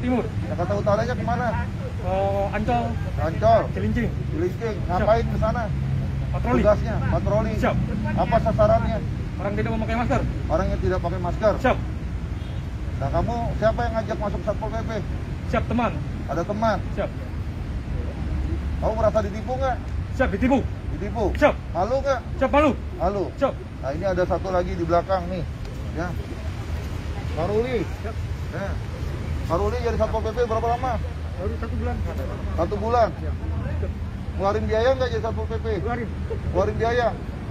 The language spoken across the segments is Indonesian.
Timur. Jakarta Utaranya kemana? Ancol. Ancol. Cilincing. Cilincing. Ngapain ke sana? Patroli. Tugasnya patroli. Siap. Apa sasarannya? Orang tidak memakai masker. Orang yang tidak pakai masker. Siap. Nah, kamu siapa yang ngajak masuk Satpol PP? Siap, teman. Ada teman. Siap. Kamu merasa ditipu nggak? Siap, ditipu. Ditipu. Siap. Malu nggak? Siap, malu. Malu. Siap. Nah, ini ada satu lagi di belakang nih. Ya. Karuli. Siap. Ya. Karuli jadi Satpol PP berapa lama? Baru 1 bulan. 1 bulan. Siap. Ngeluarin biaya nggak jadi Satpol PP? Keluarin. Keluarin biaya.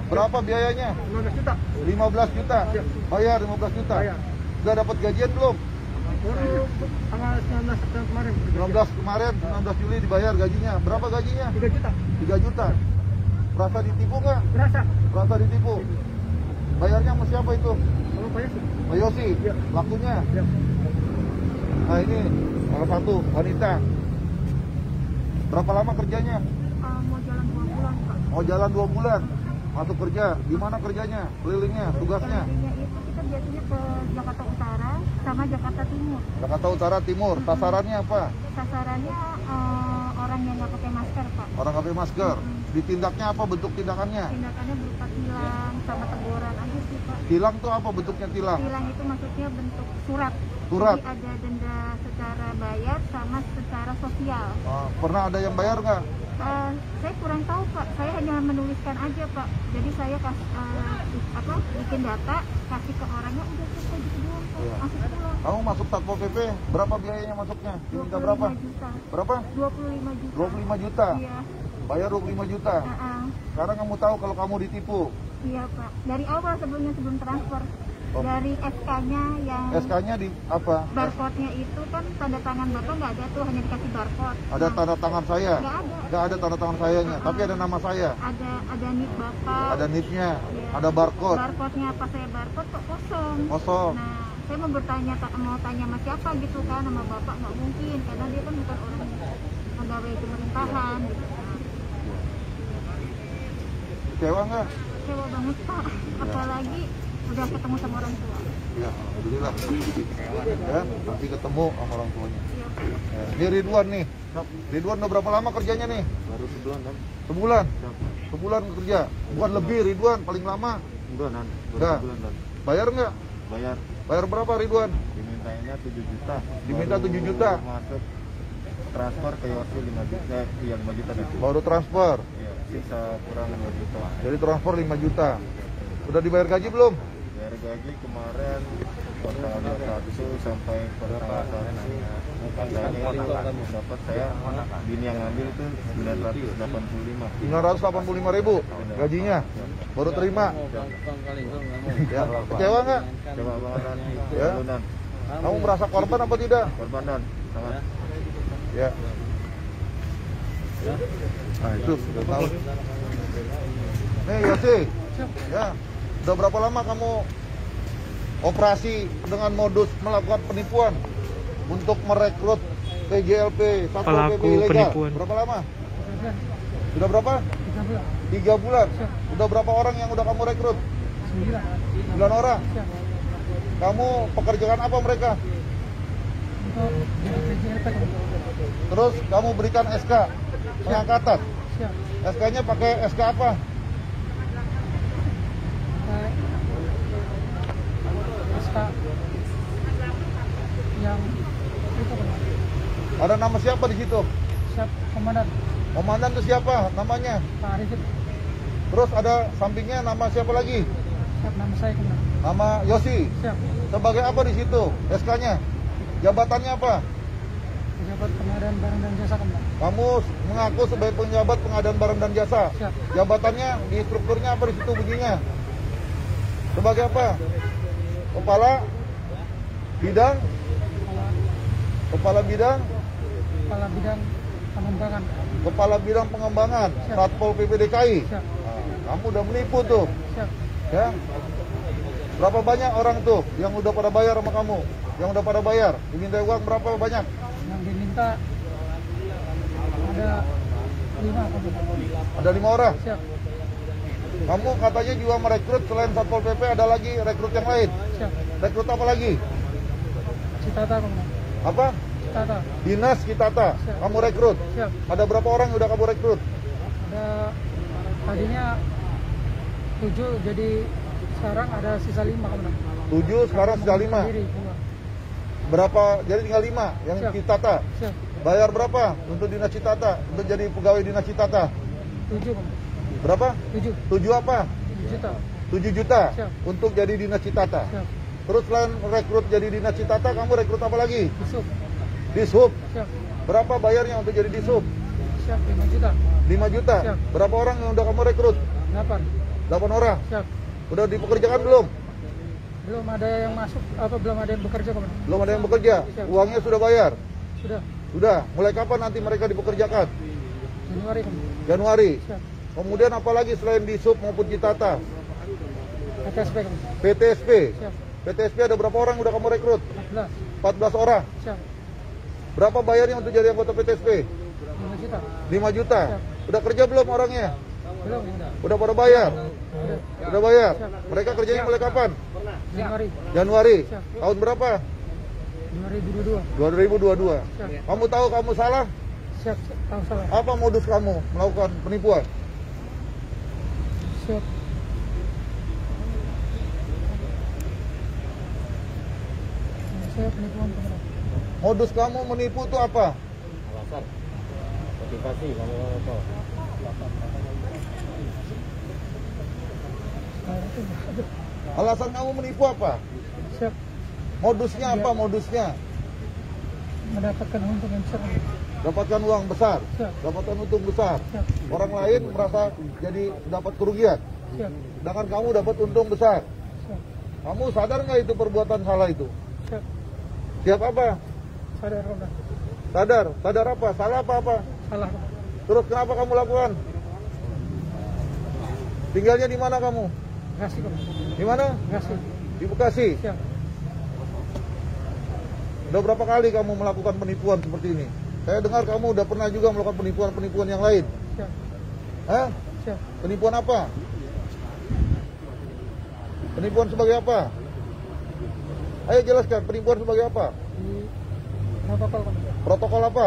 Berapa biayanya? 15 juta. 15 juta. Siap. Bayar 15 juta. Bayar. Udah dapat gajian belum? Baru tanggal 19 September kemarin. 19 kemarin, 19 Juli dibayar gajinya. Berapa gajinya? 3 juta. 3 juta. Merasa ditipu nggak? Berasa. Merasa ditipu. Bayarnya sama siapa itu? Kalau bayar sih. Mbak Yosi. Iya. Lakunya. Siap. Nah, ini salah satu wanita. Berapa lama kerjanya? Mau jalan 2 bulan, Pak. Mau jalan 2 bulan. Masuk kerja. Di mana kerjanya? Kelilingnya, tugasnya? Kelilingnya itu kita biasanya ke Jakarta Utara sama Jakarta Timur. Jakarta Utara Timur. Sasarannya apa? Sasarannya orang yang nggak pakai masker, Pak. Orang nggak pakai masker. Ditindaknya apa bentuk tindakannya? Tindakannya berupa tilang sama teguran aja sih, Pak. Tilang tuh apa bentuknya tilang? Tilang itu maksudnya bentuk surat. Surat. Jadi ada denda secara bayar sama secara sosial. Pernah ada yang bayar nggak? Saya kurang tahu, Pak. Saya hanya menuliskan aja, Pak. Jadi saya bikin data, kasih ke orangnya, udah selesai gitu doang, Pak. Iya. Masuk pulang. Kamu masuk Satpol PP, berapa biayanya masuknya? Diminta berapa? 25 juta. Berapa? 25 juta. 25 juta. Iya. Bayar 25 juta. Sekarang kamu tahu kalau kamu ditipu. Iya, Pak. Dari awal sebelum transfer. Oh. Dari SK-nya yang SK-nya di apa? barcode-nya itu kan tanda tangan Bapak nggak ada tuh, hanya dikasih barcode. Ada tanda tangan saya? Nggak ada. Nggak ada tanda tangan sayanya, tapi ada nama saya. Ada NIP Bapak. Ada NIP-nya, Iya. ada barcode. Barcode-nya pas saya barcode kok kosong. Kosong. Nah, saya mau tanya sama siapa gitu kan, sama Bapak nggak mungkin karena dia kan bukan orang pegawai pemerintahan gitu kan. Kecewa nggak? Kecewa banget, Pak. Apalagi udah ketemu sama orang tua. Ya, alhamdulillah. Ya, nanti ketemu sama orang tuanya. Iya. Ya, ini Ridwan nih. Ridwan udah berapa lama kerjanya nih? Baru sebulan kan? Sebulan? Sebulan kerja? Bukan lebih Ridwan, paling lama. Bulanan, Udah. sebulan kan? Bayar nggak? Bayar, Bayar berapa Ridwan? dimintanya 7 juta. Diminta Baru 7 juta. Masuk transfer ke Yosi 5 juta, iya 5 juta nanti. Baru transfer. Iya, sisa kurang 2 juta. Jadi transfer 5 juta. Udah dibayar gaji belum? Bayar gaji kemarin tanggal 21 sampai tanggal 1 gaji dapat saya, bini yang ngambil itu 985. 985.000 gajinya. Baru terima. Ya, kecewa nggak? Coba banget nanti, Ya. bulanan. Kamu merasa korban apa tidak? Korbanan, sangat. Ya. Nah, itu sudah tahu. Nih Yosi. Ya. Udah berapa lama kamu operasi dengan modus melakukan penipuan untuk merekrut PJLP, Satpol PP Pelaku ilegal? penipuan. Berapa lama? Sudah berapa? 3 bulan. Udah berapa orang yang udah kamu rekrut? 9 orang. Kamu pekerjaan apa mereka? Terus kamu berikan SK pengangkatan. SK-nya pakai SK apa? SK yang itu kan, Ada nama siapa di situ? siap komandan Komandan itu siapa namanya? Pak Arifin, Terus ada sampingnya nama siapa lagi? siap nama saya komandan, Nama Yosi. siap Sebagai apa di situ? SK-nya? Jabatannya apa? pejabat pengadaan barang dan jasa komandan, Kamu mengaku sebagai penjabat pengadaan barang dan jasa. siap Jabatannya di strukturnya apa di situ bunyinya? Sebagai apa? Kepala bidang, kepala kepala bidang, kepala bidang pengembangan, kepala bidang pengembangan Siap. Satpol PP DKI. siap Nah, kamu udah menipu tuh, siap ya? Berapa banyak orang tuh yang udah pada bayar sama kamu? Yang udah pada bayar, diminta uang berapa banyak? yang diminta ada 5 komandan, Ada 5 orang. siap Kamu katanya juga merekrut selain Satpol PP ada lagi rekrut yang lain. siap Rekrut apa lagi? Citata komandan, Apa? Tata. Dinas Citata. Siap. Kamu rekrut. Siap. Ada berapa orang yang udah kamu rekrut? Ada tadinya 7, jadi sekarang ada sisa 5 komandan. 7, sekarang sudah 5. Sendiri, semua. Berapa? Jadi tinggal 5 yang Siap. Citata. Siap. Bayar berapa untuk Dinas Citata? Untuk jadi pegawai Dinas Citata? 7 komandan. Berapa? 7 7 apa? juta. 7 juta Siap. untuk jadi Dinas Citata. Siap. Terus selain rekrut jadi Dinas Citata, kamu rekrut apa lagi? Besok. Dishub. Siap. Berapa bayarnya untuk jadi Dishub? Siap 5 juta. 5 juta. Siap. Berapa orang yang udah kamu rekrut? 8. 8 orang. Siap. Udah dipekerjakan belum? Belum ada yang masuk, belum ada yang bekerja komandan. Belum ada yang bekerja. Siap. Uangnya sudah bayar. Sudah. Sudah. Mulai kapan nanti mereka dipekerjakan? Januari komandan. Januari. Siap. Kemudian apa lagi selain Dishub maupun Citata? PTSP komandan. PTSP. Siap. PTSP ada berapa orang udah kamu rekrut? 14. 14 orang. Siap. Berapa bayarnya untuk jadi anggota PTSP? 5 juta. 5 juta. Siap. Udah kerja belum orangnya? Belum komandan. Udah pada bayar? Sudah. Udah bayar? Siap. Mereka kerjanya mulai kapan? Januari. Januari. Siap. Tahun berapa? 2022. 2022. Siap. Kamu tahu kamu salah? Siap. Tahu salah. Apa modus kamu melakukan penipuan? Siap. Saya penipuan komandan. Modus kamu menipu itu apa? Alasan motivasi kamu apa? Alasan kamu menipu apa? Siap. Modusnya apa modusnya? Mendapatkan untung yang besar. Dapatkan uang besar, Siap. dapatkan untung besar. Siap. Orang lain merasa jadi dapat kerugian, Siap. sedangkan kamu dapat untung besar. Siap. Kamu sadar nggak itu perbuatan salah itu? Siap. Siap apa? Sadar komandan. Sadar, sadar apa? Salah apa? Salah komandan. Terus kenapa kamu lakukan? Tinggalnya di mana kamu? Bekasi komandan. Di mana? Bekasi. Di Bekasi. Siap. Udah berapa kali kamu melakukan penipuan seperti ini? Saya dengar kamu udah pernah juga melakukan penipuan-penipuan yang lain. Siap. Hah? Siap. Penipuan apa? Penipuan sebagai apa? Ayo jelaskan, penipuan sebagai apa? Di protokol komandan. Protokol apa?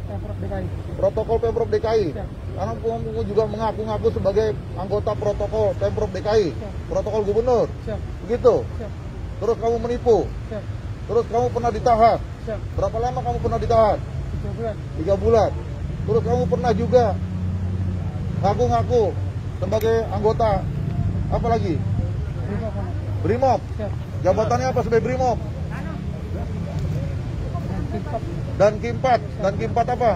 Pemprov DKI. Protokol Pemprov DKI. Siap. Karena kamu juga mengaku-ngaku sebagai anggota protokol Pemprov DKI. Siap. Protokol gubernur. Siap. Begitu. Siap. Terus kamu menipu. Siap. Terus kamu pernah ditahan. Siap. Berapa lama kamu pernah ditahan? 3 bulan. 3 bulan. Terus kamu pernah juga ngaku-ngaku sebagai anggota apa lagi? Brimob komandan. Brimob. Siap. Jabatannya apa sebagai Brimob? Dan Kimpat. Dan Kimpat apa?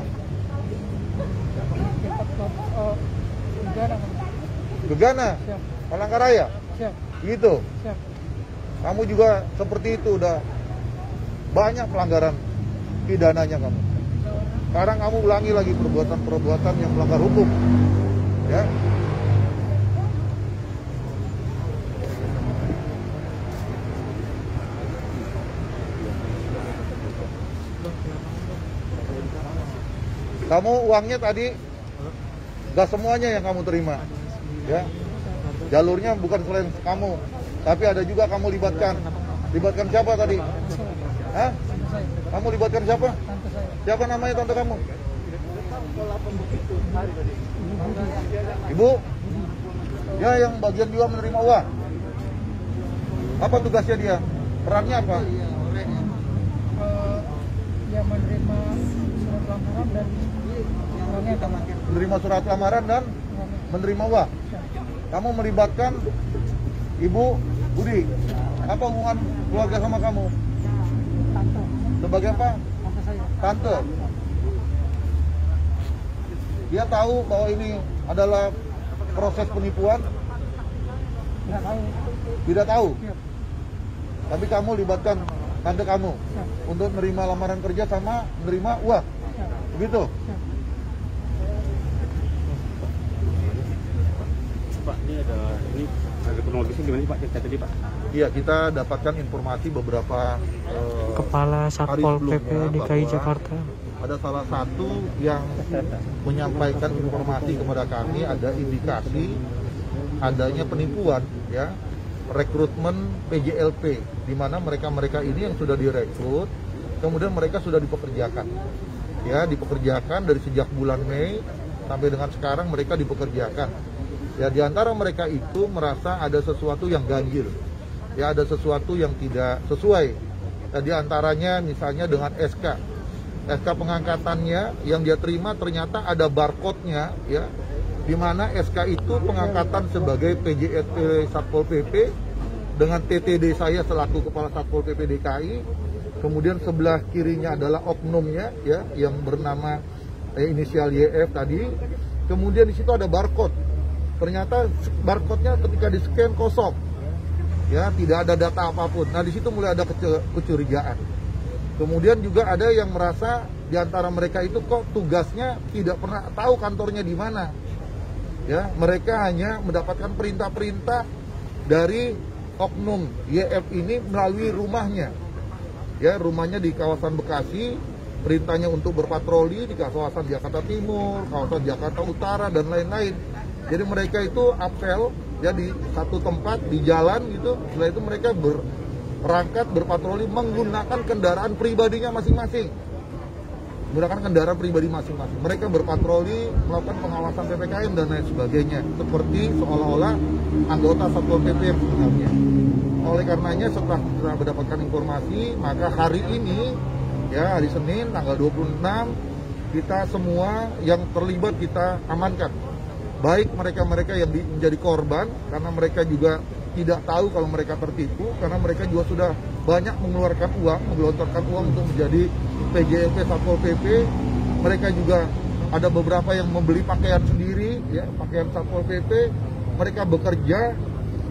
Kimpat Gegana komandan. Gegana. Siap. Palangkaraya. Siap. Gitu. Siap. Kamu juga seperti itu udah banyak pelanggaran pidananya kamu. Sekarang kamu ulangi lagi perbuatan-perbuatan yang melanggar hukum. Ya. Kamu uangnya tadi gak semuanya yang kamu terima. Ya. Jalurnya bukan selain kamu, tapi ada juga kamu libatkan. Libatkan siapa tadi? Hah? Tante saya. Kamu libatkan siapa? Tante saya. Siapa namanya tante kamu? Ibu Budi. Ibu? Ya, yang bagian juga menerima uang. Apa tugasnya dia? Perannya apa? Dia menerima surat lamaran dan uangnya akan Menerima surat lamaran dan menerima uang. Kamu melibatkan Ibu Budi. Apa hubungan keluarga sama kamu? tante. Sebagai apa? Tante saya. Tante. Dia tahu bahwa ini adalah proses penipuan? Tidak tahu. Tidak tahu. Siap. Tapi kamu libatkan tante kamu Siap. untuk menerima lamaran kerja sama menerima uang. Siap. Begitu? Siap. Pak, ini ada kronologisnya gimana sih Pak cerita tadi Pak? Iya, kita dapatkan informasi beberapa Kepala Satpol hari PP sebelumnya DKI bahwa Jakarta. ada salah satu yang menyampaikan informasi kepada kami, ada indikasi adanya penipuan, ya, rekrutmen PJLP, di mana mereka ini yang sudah direkrut kemudian mereka sudah dipekerjakan. Ya, dipekerjakan dari sejak bulan Mei sampai dengan sekarang mereka dipekerjakan. Ya, di antara mereka itu merasa ada sesuatu yang ganjil. Ya, ada sesuatu yang tidak sesuai. Ya, di antaranya misalnya dengan SK pengangkatannya yang dia terima ternyata ada barcode-nya, ya, di mana SK itu pengangkatan sebagai PJSP Satpol PP dengan TTD saya selaku Kepala Satpol PP DKI. Kemudian sebelah kirinya adalah oknumnya, ya, yang bernama inisial YF tadi. Kemudian di situ ada barcode. Ternyata barcode-nya ketika di-scan kosong. Ya, tidak ada data apapun. Nah, di situ mulai ada kecurigaan. Kemudian juga ada yang merasa di antara mereka itu kok tugasnya tidak pernah tahu kantornya di mana. Ya, mereka hanya mendapatkan perintah-perintah dari oknum YF ini melalui rumahnya. Ya, rumahnya di kawasan Bekasi, perintahnya untuk berpatroli di kawasan Jakarta Timur, kawasan Jakarta Utara dan lain-lain. Jadi mereka itu apel ya di satu tempat di jalan gitu. Setelah itu mereka berangkat berpatroli menggunakan kendaraan pribadinya masing-masing. Menggunakan kendaraan pribadi masing-masing. Mereka berpatroli, melakukan pengawasan PPKM dan lain sebagainya. Seperti seolah-olah anggota Satpol PP yang sebenarnya. Oleh karenanya setelah mendapatkan informasi, maka hari ini, ya hari Senin tanggal 26, kita semua yang terlibat kita amankan. Baik mereka-mereka yang menjadi korban, karena mereka juga tidak tahu kalau mereka tertipu, karena mereka juga sudah banyak mengeluarkan uang, menggelontorkan uang untuk menjadi PJSP Satpol PP. Mereka juga ada beberapa yang membeli pakaian sendiri, ya, pakaian Satpol PP. Mereka bekerja,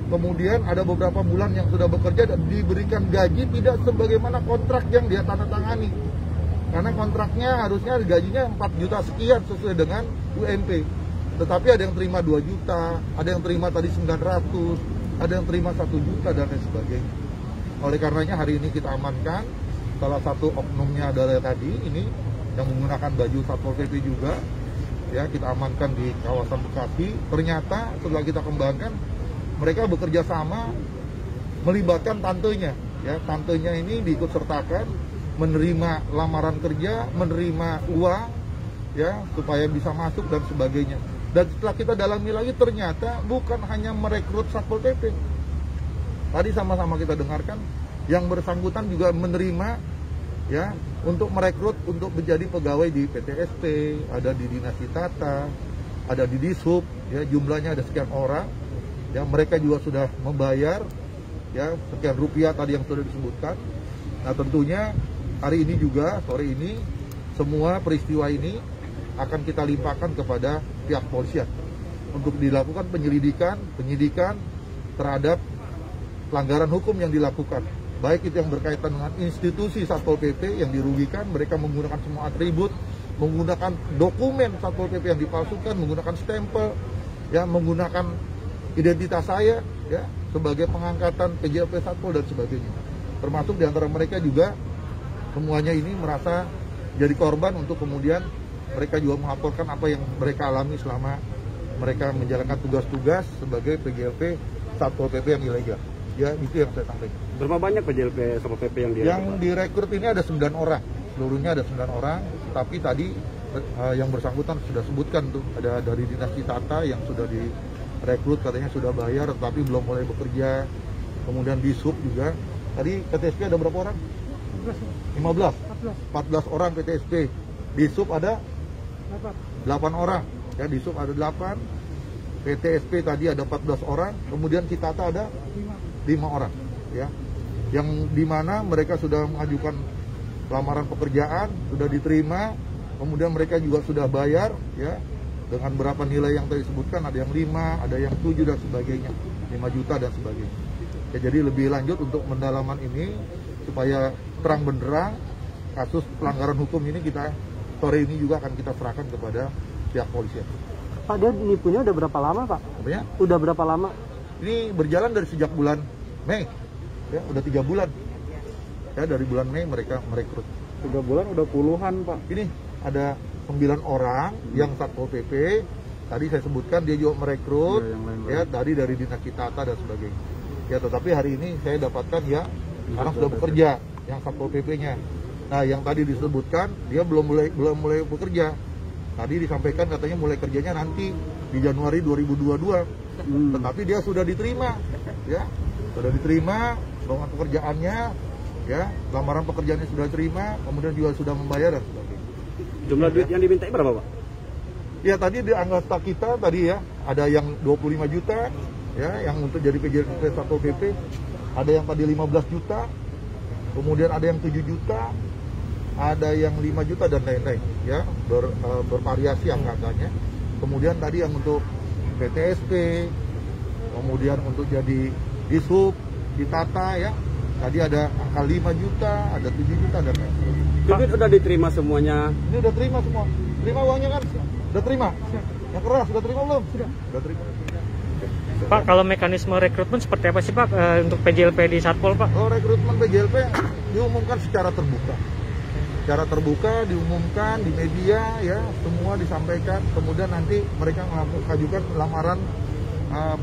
kemudian ada beberapa bulan yang sudah bekerja dan diberikan gaji tidak sebagaimana kontrak yang dia tanda tangani. Karena kontraknya harusnya gajinya 4 juta sekian sesuai dengan UMP. Tetapi ada yang terima 2 juta, ada yang terima tadi 900, ada yang terima 1 juta dan lain sebagainya. Oleh karenanya hari ini kita amankan. Salah satu oknumnya adalah tadi ini yang menggunakan baju Satpol PP juga. Ya, kita amankan di kawasan Bekasi. Ternyata setelah kita kembangkan, mereka bekerja sama melibatkan tantenya. Ya, tantenya ini diikutsertakan menerima lamaran kerja, menerima uang, ya, supaya bisa masuk dan sebagainya. Dan setelah kita dalami lagi ternyata bukan hanya merekrut Satpol PP. Tadi sama-sama kita dengarkan yang bersangkutan juga menerima, ya, untuk merekrut untuk menjadi pegawai di PTSP, ada di Dinas Tata, ada di Dishub, ya, jumlahnya ada sekian orang. Ya, mereka juga sudah membayar, ya, sekian rupiah tadi yang sudah disebutkan. Nah, tentunya hari ini juga sore ini semua peristiwa ini akan kita limpahkan kepada pihak polisian untuk dilakukan penyidikan terhadap pelanggaran hukum yang dilakukan, baik itu yang berkaitan dengan institusi Satpol PP yang dirugikan, mereka menggunakan semua atribut, menggunakan dokumen Satpol PP yang dipalsukan, menggunakan stempel, ya, menggunakan identitas saya, ya, sebagai pengangkatan PJSP Satpol dan sebagainya. Termasuk diantara mereka juga semuanya ini merasa jadi korban untuk kemudian mereka juga melaporkan apa yang mereka alami selama mereka menjalankan tugas-tugas sebagai PJLP Satpol PP yang ilegal. Ya, itu yang saya sampaikan. Berapa banyak PJLP Satpol PP yang direkrut ini ada 9 orang. Seluruhnya ada 9 orang. Tapi tadi yang bersangkutan sudah sebutkan tuh, ada dari Dinas Tata yang sudah direkrut katanya sudah bayar tetapi belum mulai bekerja. Kemudian di Sub juga. Tadi PTSP ada berapa orang? 14 orang PTSP. Di Sub ada 8 orang, ya, di Sub ada 8, PTSP tadi ada 14 orang, kemudian Citata ada 5 orang, ya, yang dimana mereka sudah mengajukan lamaran pekerjaan, sudah diterima, kemudian mereka juga sudah bayar, ya, dengan berapa nilai yang tadi disebutkan, ada yang 5, ada yang 7 dan sebagainya, 5 juta dan sebagainya. Ya, jadi lebih lanjut untuk pendalaman ini supaya terang benderang kasus pelanggaran hukum ini kita sore ini juga akan kita serahkan kepada pihak polisian. Pak, dia nipunya udah berapa lama, Pak? Apanya? Udah berapa lama? Ini berjalan dari sejak bulan Mei, ya, udah 3 bulan. Ya, dari bulan Mei mereka merekrut. 3 bulan udah puluhan, Pak. Ini ada 9 orang yang Satpol PP. Tadi saya sebutkan dia juga merekrut, ya, dari Dinas Tata dan sebagainya. Ya, tetapi hari ini saya dapatkan ya, sekarang sudah bekerja yang Satpol PP-nya. Nah, yang tadi disebutkan dia belum mulai bekerja. Tadi disampaikan katanya mulai kerjanya nanti di Januari 2022. Tetapi dia sudah diterima, ya. Sudah diterima dengan pekerjaannya, ya. Lamaran pekerjaannya sudah diterima, kemudian juga sudah membayar dan sebagainya. Jumlah duit yang dimintai berapa, Pak? Ya, tadi di anggota kita tadi ya, ada yang 25 juta, ya, yang untuk jadi PJLP Satpol PP, ada yang tadi 15 juta, kemudian ada yang 7 juta, ada yang 5 juta dan lain-lain, ya, bervariasi angkanya. Kemudian tadi yang untuk PTSP, kemudian untuk jadi Dishub, ditata, ya, tadi ada angka 5 juta, ada 7 juta dan lain-lain. Duit udah diterima semuanya. Ini udah terima semua, terima uangnya kan? Udah terima? Yang keras sudah terima belum? Sudah terima. Pak, kalau mekanisme rekrutmen seperti apa sih Pak untuk PJLP di Satpol Pak? Oh, rekrutmen PJLP diumumkan secara terbuka. Secara terbuka diumumkan di media, ya, semua disampaikan. Kemudian nanti mereka mengajukan lamaran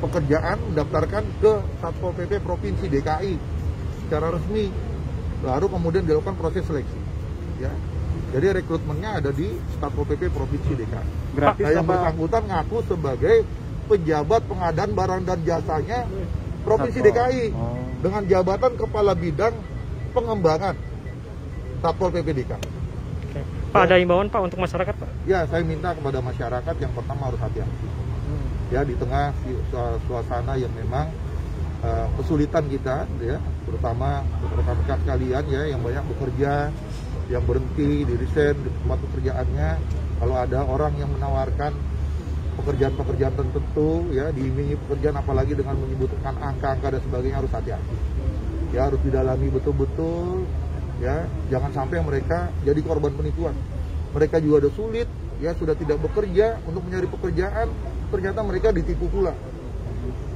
pekerjaan, daftarkan ke Satpol PP Provinsi DKI secara resmi. Baru kemudian dilakukan proses seleksi, ya. Jadi rekrutmennya ada di Satpol PP Provinsi DKI. Gratis Yang bersangkutan ngaku sebagai pejabat pengadaan barang dan jasanya Provinsi DKI dengan jabatan Kepala Bidang Pengembangan Satpol PP DKI. Pak, ada imbauan Pak untuk masyarakat Pak? Ya, saya minta kepada masyarakat yang pertama harus hati-hati. Ya, di tengah suasana yang memang kesulitan kita, ya, terutama rekan-rekan sekalian, ya, yang banyak bekerja, yang berhenti di resign di tempat pekerjaannya. Kalau ada orang yang menawarkan pekerjaan-pekerjaan tertentu, ya, diiming-imingi pekerjaan, apalagi dengan menyebutkan angka-angka dan sebagainya, harus hati-hati. Ya, harus didalami betul-betul, ya, jangan sampai mereka jadi korban penipuan. Mereka juga ada sulit, ya, sudah tidak bekerja untuk mencari pekerjaan, ternyata mereka ditipu pula.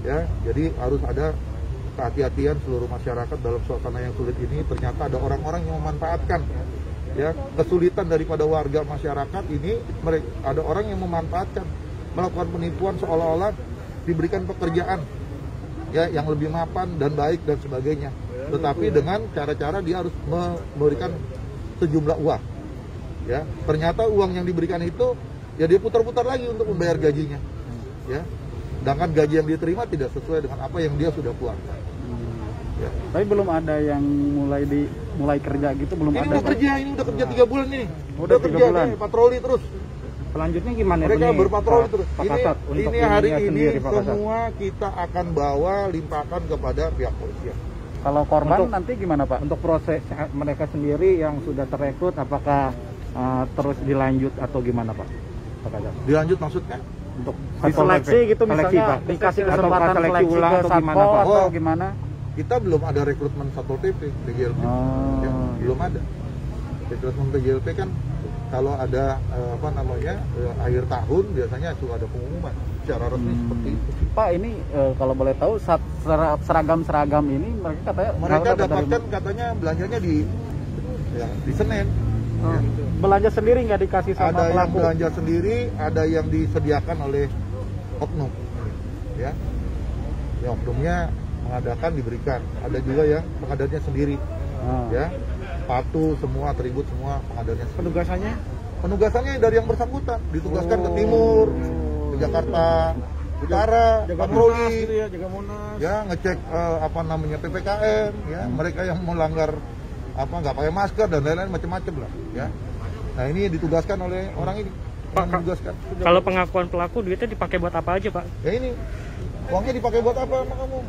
Ya, jadi harus ada kehati-hatian seluruh masyarakat dalam suasana yang sulit ini. Ternyata ada orang-orang yang memanfaatkan, ya, kesulitan daripada warga masyarakat ini. Mereka ada orang yang memanfaatkan, melakukan penipuan seolah-olah diberikan pekerjaan, ya, yang lebih mapan dan baik dan sebagainya. Tetapi dengan cara-cara dia harus memberikan sejumlah uang, ya. Ternyata uang yang diberikan itu, ya, dia putar-putar lagi untuk membayar gajinya, ya. Sedangkan gaji yang diterima tidak sesuai dengan apa yang dia sudah keluarkan. Ya. Tapi belum ada yang mulai kerja gitu, belum Ini ada. ini udah kerja 3 bulan ini. Udah 3 kerja bulan. Nih, patroli terus. Selanjutnya gimana? Mereka berpatroli terus. Pak Kasat, untuk Ini hari ininya ini sendiri, Pak Kasat. semua kita akan bawa limpahkan kepada pihak polisian. Kalau korban nanti gimana Pak? Untuk proses mereka sendiri yang sudah terekrut, apakah terus dilanjut atau gimana Pak? Pak Kasat. Dilanjut maksudnya? Untuk Diseleksi gitu seleksi, misalnya, Pak. dikasih Atau kesempatan seleksi seleksi ulang ke atau gimana Satpol Pak? atau Oh. Gimana? Kita belum ada rekrutmen Satpol PP PJLP. Ya, belum ada. Rekrutmen PJLP kan kalau ada akhir tahun biasanya suka ada pengumuman secara resmi seperti itu. Pak, ini kalau boleh tahu seragam-seragam ini mereka Dapatkan katanya belanjanya di Senen. Ya. belanja sendiri nggak dikasih sama Ada yang pelaku? belanja sendiri, ada yang disediakan oleh oknum, ya. Yang oknumnya mengadakan diberikan, ada juga yang pengadaannya sendiri, ya. Sepatu semua, atribut semua pengadaannya sendiri. Penugasannya dari yang bersangkutan, ditugaskan ke timur, ke Jakarta Utara, patroli, gitu ya, jaga Monas, ya, ngecek PPKM, ya, mereka yang melanggar nggak pakai masker dan lain-lain macam-macam lah, ya. Nah, ini ditugaskan oleh orang ini. Pak, kalau pengakuan pelaku duitnya dipakai buat apa aja Pak? Ya ini, uangnya dipakai buat apa sama kamu?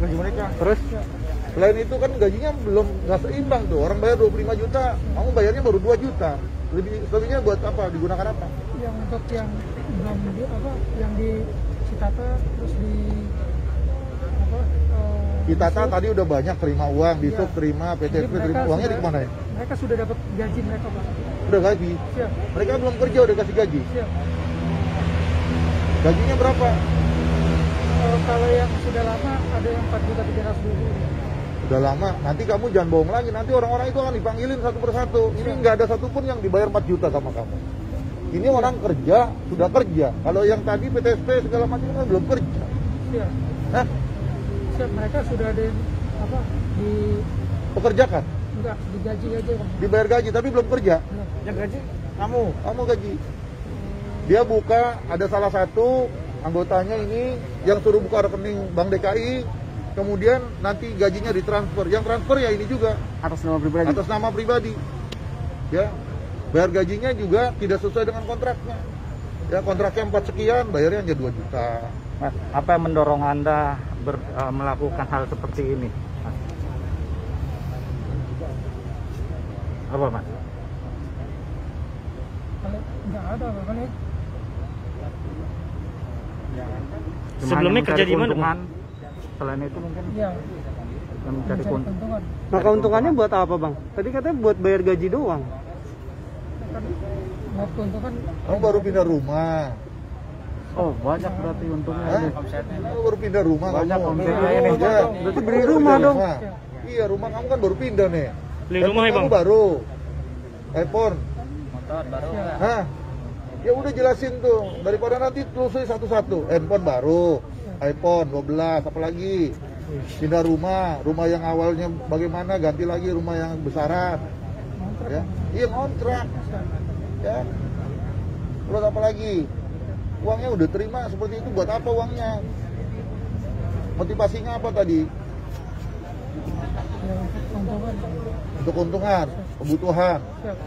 Gaji mereka. Terus Selain itu kan gajinya nggak seimbang tuh. Orang bayar 25 juta, kamu bayarnya baru 2 juta. Lebihnya buat apa? Digunakan apa? Yang untuk yang belum yang di Citata terus di Kita tadi udah banyak terima uang, di Sub terima, PTSP terima, uangnya di mana ya? Mereka sudah dapat gaji mereka Pak. Udah gaji. Siap. Mereka belum kerja udah kasih gaji. Siap. Gajinya berapa? Kalau yang sudah lama ada yang 4.300.000. Udah lama, nanti kamu jangan bohong lagi, nanti orang-orang itu akan dipanggilin satu persatu. Ini nggak ada satupun yang dibayar 4 juta sama kamu. Ini orang kerja, sudah kerja. Kalau yang tadi PTSP segala macam kan belum kerja. Siap. Hah? Siap, mereka sudah ada yang apa Pekerjakan, enggak digaji aja Bang. dibayar gaji tapi belum kerja. Belum. Yang gaji Kamu gaji. Dia buka, ada salah satu anggotanya ini yang suruh buka rekening Bank DKI, kemudian nanti gajinya ditransfer. Yang transfer ya ini juga atas nama pribadi. atas nama pribadi. Ya, bayar gajinya juga tidak sesuai dengan kontraknya. Ya, kontraknya 4 sekian, bayarnya hanya 2 juta. Mas, apa yang mendorong Anda melakukan hal seperti ini? Mas? Apa Mas? Kalau enggak ada Bang ya. Sebelumnya hanya kerja mencari di mana, keuntungan. Selain itu mungkin Iya. yang mencari keuntungan. keuntungan. Nah keuntungannya buat apa bang? Tadi katanya buat bayar gaji doang. Kan mau keuntungan Kamu baru pindah rumah. Oh banyak berarti untungnya Hah? ini. Kamu baru pindah rumah. Banyak kamu. omsetnya ini. Ya. Berarti beli rumah dong. Iya, rumah kamu kan baru pindah nih. Beli Handphone rumah ya, kamu Bang? baru. iPhone. Motor baru. Hah? Ya udah jelasin tuh, daripada nanti telusuri satu-satu. Handphone baru, iPhone 12, apalagi pindah rumah yang awalnya bagaimana, ganti lagi rumah yang besaran. Ya, iya kontrak. Ya. Terus apa lagi? Uangnya udah terima seperti itu, buat apa uangnya? Motivasinya apa tadi? ya untuk keuntungan. Untuk keuntungan, kebutuhan. Siap.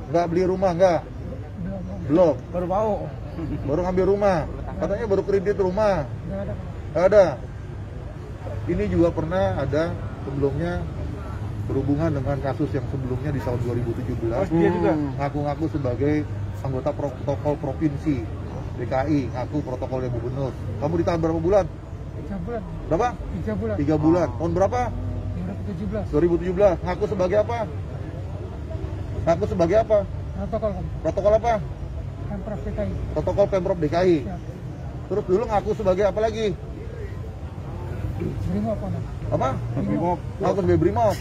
Nggak beli rumah, nggak? Belum Bang. Belum. Baru mau. Baru ngambil rumah. Katanya baru kredit rumah. Enggak ada. Nggak ada. Ini juga pernah ada sebelumnya berhubungan dengan kasus yang sebelumnya di tahun 2017. Dia juga. Ngaku-ngaku sebagai anggota protokol provinsi DKI, ngaku protokolnya gubernur. Kamu ditahan berapa bulan? 3 bulan. Berapa? 3 bulan. 3 bulan. Tahun berapa? 2017. 2017. Ngaku sebagai apa? Ngaku sebagai apa? Protokol Bang. Protokol apa? Pemprov DKI. Protokol Pemprov DKI. Siap. Terus dulu ngaku sebagai apa lagi? Brimob Bang. Apa? Brimob. Ngaku sebagai Brimob.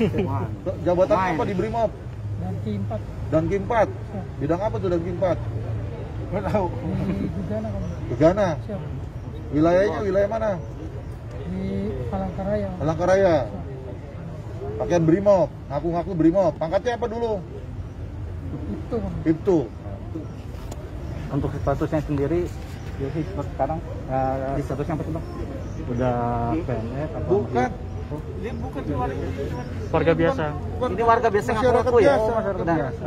Jabatan apa di Brimob? Dan K4 Dan K4. Bidang apa tuh dan K4? di Gudana Bang. Gegana. Siap. Wilayahnya wilayah mana? Di Palangkaraya. Palangkaraya. Pakaian Brimob, ngaku-ngaku Brimob. Pangkatnya apa dulu? Itu Bang. Itu. Untuk statusnya sendiri, ya sih sekarang statusnya apa sih bang? Udah PNS atau Bukan. Warga biasa. Ini warga biasa Masyarakat ngaku ya? biasa. Masyarakat biasa.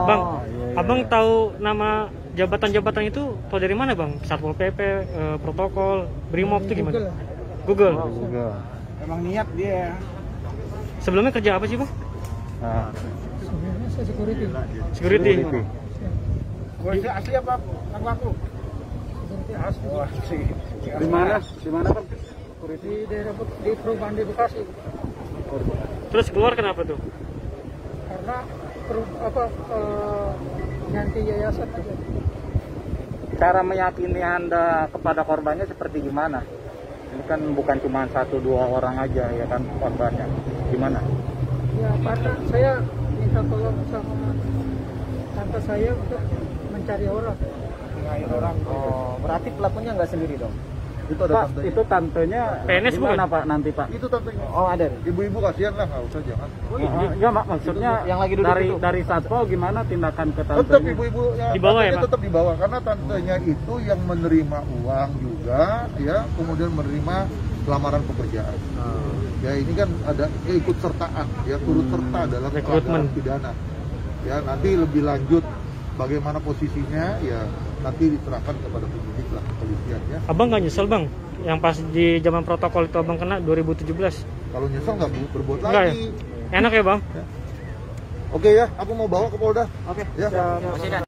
Bang, iya. abang tahu nama jabatan-jabatan itu tahu dari mana bang? Satpol PP, protokol, Brimob itu gimana? Google. Emang niat dia. Sebelumnya kerja apa sih bang? Sebelumnya saya security. Security. Polisi asli apa? Ngaku. Security asli. Di mana? Di mana bang? Di daerah di perumahan di Bekasi. Terus keluar kenapa tuh? Karena ganti yayasan aja. Cara meyakini Anda kepada korbannya seperti gimana? Ini kan bukan cuma 1-2 orang aja ya kan korbannya. Gimana? Ya karena saya minta tolong sama tante saya untuk mencari orang. Oh, berarti pelakunya nggak sendiri dong? Itu ada Pak, tantenya. itu tantenya PNS gimana Pak nanti Pak? Itu tantenya. Oh ada. Ibu-ibu kasihan lah, nggak usah jangan. Enggak Mak, maksudnya yang lagi duduk dari itu. dari satpol gimana tindakan ke Tetap tantenya? ibu-ibu Di bawah ya, Pak? tetap di bawah karena tantenya itu yang menerima uang juga ya, kemudian menerima lamaran pekerjaan. Ya ini kan ada ikut sertaan ya, turut serta dalam Rekrutmen. pelanggaran pidana. Ya nanti lebih lanjut bagaimana posisinya ya nanti diserahkan kepada penyidik lah, kepolisian ya. Abang nggak nyesel bang? Yang pas di zaman protokol itu abang kena 2017. Kalau nyesel nggak berbuat Enggak ya? lagi. Enak ya bang? Oke ya, aku mau bawa ke Polda. Oke. Ya.